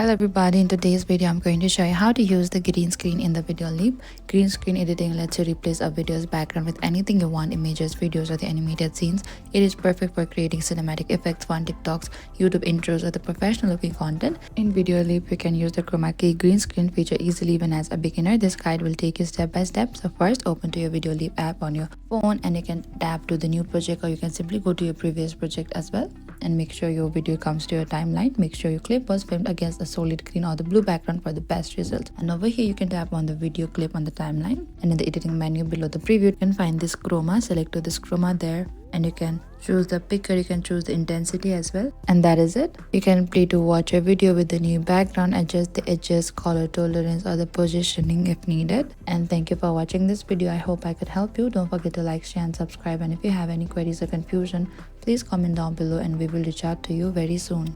Hello everybody, in today's video I'm going to show you how to use the green screen in the VideoLeap. Green screen editing lets you replace a video's background with anything you want, images, videos or the animated scenes. It is perfect for creating cinematic effects, fun TikToks, YouTube intros or the professional looking content. In VideoLeap you can use the chroma key green screen feature easily even as a beginner. This guide will take you step by step. So first open to your VideoLeap app on your phone and you can tap to the new project, or you can simply go to your previous project as well. And make sure your video comes to your timeline. Make sure your clip was filmed against a solid green or the blue background for the best result. And over here you can tap on the video clip on the timeline, and in the editing menu below the preview you can find this chroma. Select to this chroma there and you can choose the picker, you can choose the intensity as well, and that is it. You can play to watch your video with the new background, adjust the edges, color tolerance or the positioning if needed. And thank you for watching this video. I hope I could help you. Don't forget to like, share and subscribe, and if you have any queries or confusion, please comment down below and we will reach out to you very soon.